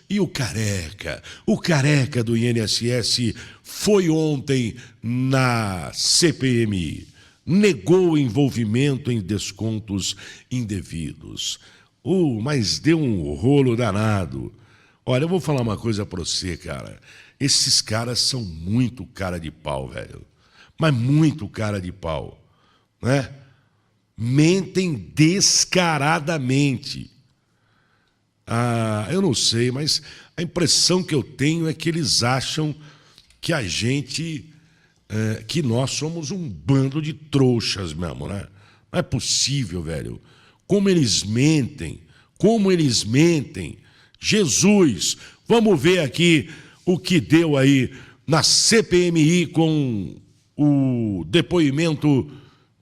E o careca do INSS foi ontem na CPMI. Negou o envolvimento em descontos indevidos. Mas deu um rolo danado. Olha, eu vou falar uma coisa pra você, cara. Esses caras são muito cara de pau, velho. Mas muito cara de pau, né? Mentem descaradamente. Eu não sei, mas a impressão que eu tenho é que eles acham que a gente... que nós somos um bando de trouxas mesmo, né? Não é possível, velho. Como eles mentem. Jesus, vamos ver aqui o que deu aí na CPMI com o depoimento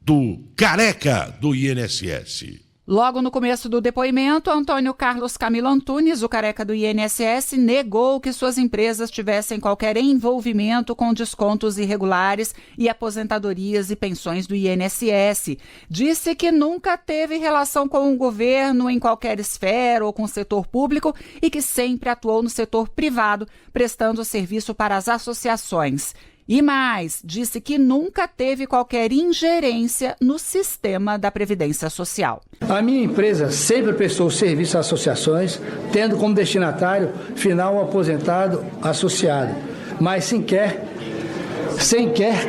do careca do INSS. Logo no começo do depoimento, Antônio Carlos Camilo Antunes, o careca do INSS, negou que suas empresas tivessem qualquer envolvimento com descontos irregulares e aposentadorias e pensões do INSS. Disse que nunca teve relação com o governo em qualquer esfera ou com o setor público e que sempre atuou no setor privado, prestando serviço para as associações. E mais, disse que nunca teve qualquer ingerência no sistema da Previdência Social. A minha empresa sempre prestou serviço às associações, tendo como destinatário final o aposentado associado, mas sem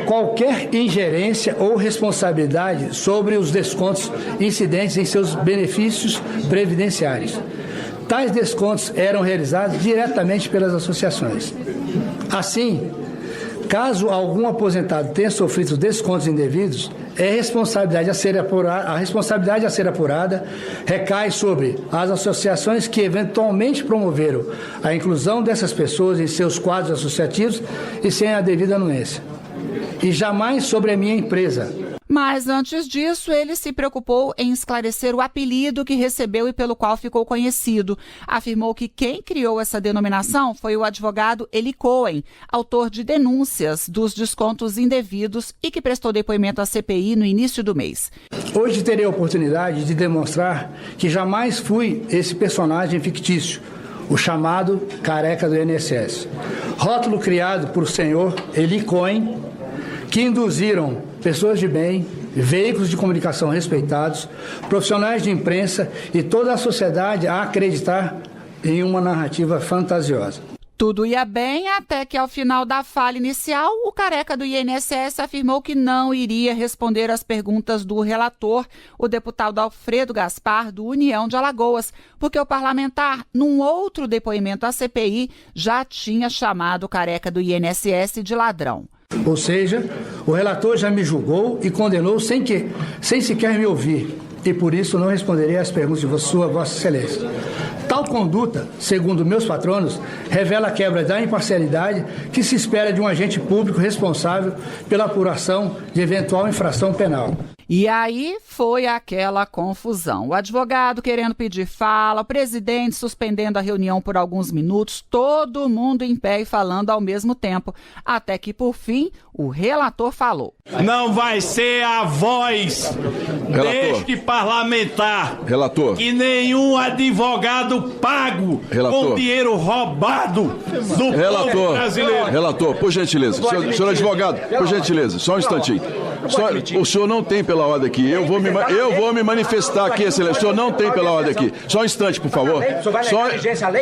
qualquer ingerência ou responsabilidade sobre os descontos incidentes em seus benefícios previdenciários. Tais descontos eram realizados diretamente pelas associações. Assim, caso algum aposentado tenha sofrido descontos indevidos, a responsabilidade a ser apurada recai sobre as associações que eventualmente promoveram a inclusão dessas pessoas em seus quadros associativos e sem a devida anuência. E jamais sobre a minha empresa. Mas antes disso, ele se preocupou em esclarecer o apelido que recebeu e pelo qual ficou conhecido. Afirmou que quem criou essa denominação foi o advogado Eli Cohen, autor de denúncias dos descontos indevidos e que prestou depoimento à CPI no início do mês. Hoje terei a oportunidade de demonstrar que jamais fui esse personagem fictício, o chamado careca do INSS. Rótulo criado por senhor Eli Cohen, que induziram pessoas de bem, veículos de comunicação respeitados, profissionais de imprensa e toda a sociedade a acreditar em uma narrativa fantasiosa. Tudo ia bem até que, ao final da fala inicial, o careca do INSS afirmou que não iria responder às perguntas do relator, o deputado Alfredo Gaspar, do União de Alagoas, porque o parlamentar, num outro depoimento à CPI, já tinha chamado o careca do INSS de ladrão. Ou seja, o relator já me julgou e condenou sem sequer me ouvir, e por isso não responderei às perguntas de Vossa Excelência. Tal conduta, segundo meus patronos, revela a quebra da imparcialidade que se espera de um agente público responsável pela apuração de eventual infração penal. E aí foi aquela confusão. O advogado querendo pedir fala, o presidente suspendendo a reunião por alguns minutos, todo mundo em pé e falando ao mesmo tempo, até que, por fim, o relator falou. Não vai ser a voz deste parlamentar que nenhum advogado pago com dinheiro roubado do povo brasileiro. Relator, por gentileza, senhor advogado, por gentileza, só um instantinho. O senhor não tem pela ordem aqui. Eu vou me manifestar aqui, excelência. O senhor não tem pela ordem aqui. Só um instante, por favor.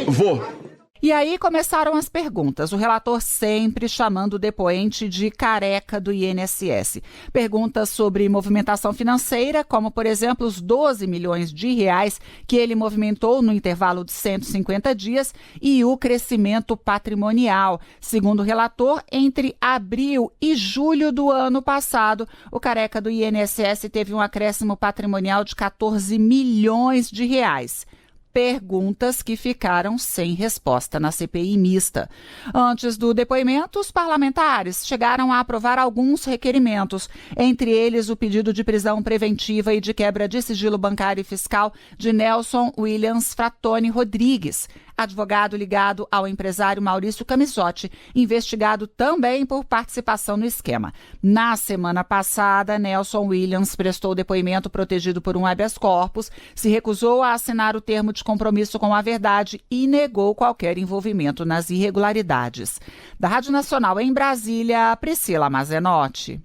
Vou. E aí começaram as perguntas, o relator sempre chamando o depoente de careca do INSS. Perguntas sobre movimentação financeira, como, por exemplo, os 12 milhões de reais que ele movimentou no intervalo de 150 dias e o crescimento patrimonial. Segundo o relator, entre abril e julho do ano passado, o careca do INSS teve um acréscimo patrimonial de 14 milhões de reais. Perguntas que ficaram sem resposta na CPI mista. Antes do depoimento, os parlamentares chegaram a aprovar alguns requerimentos, entre eles o pedido de prisão preventiva e de quebra de sigilo bancário e fiscal de Nelson Williams Frattoni Rodrigues. advogado ligado ao empresário Maurício Camisotti, investigado também por participação no esquema. Na semana passada, Nelson Williams prestou depoimento protegido por um habeas corpus, se recusou a assinar o termo de compromisso com a verdade e negou qualquer envolvimento nas irregularidades. Da Rádio Nacional em Brasília, Priscila Mazenotti.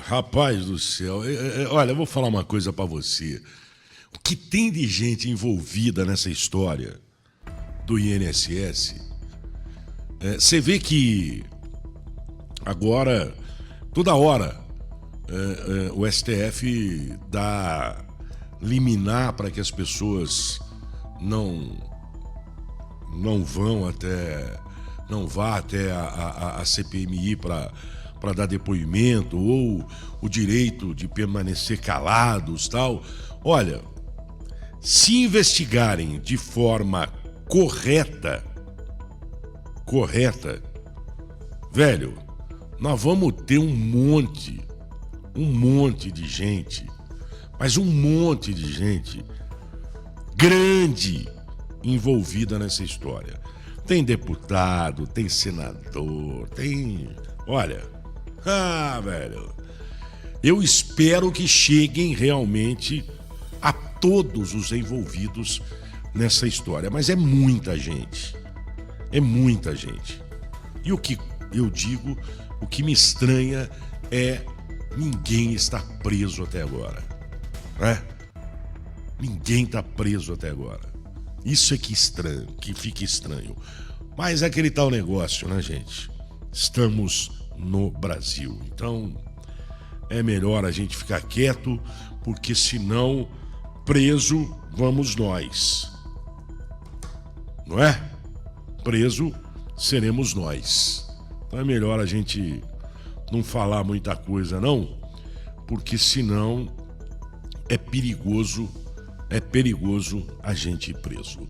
Rapaz do céu, olha, eu vou falar uma coisa pra você. O que tem de gente envolvida nessa história do INSS, você vê que agora, toda hora, o STF dá liminar para que as pessoas não vá até a CPMI para dar depoimento, ou o direito de permanecer calados, tal. Olha, se investigarem de forma correta, velho, nós vamos ter um monte de gente, mas um monte de gente grande envolvida nessa história. Tem deputado, tem senador, tem... Olha... velho, eu espero que cheguem realmente a todos os envolvidos nessa história, mas é muita gente, E o que eu digo, o que me estranha é ninguém estar preso até agora, né? Ninguém está preso até agora. Isso é que estranho, que fica estranho. Mas é aquele tal negócio, né, gente? Estamos no Brasil. Então, é melhor a gente ficar quieto, porque senão, preso vamos nós. Não é? Preso seremos nós. Então é melhor a gente não falar muita coisa, não, porque senão é perigoso a gente ir preso.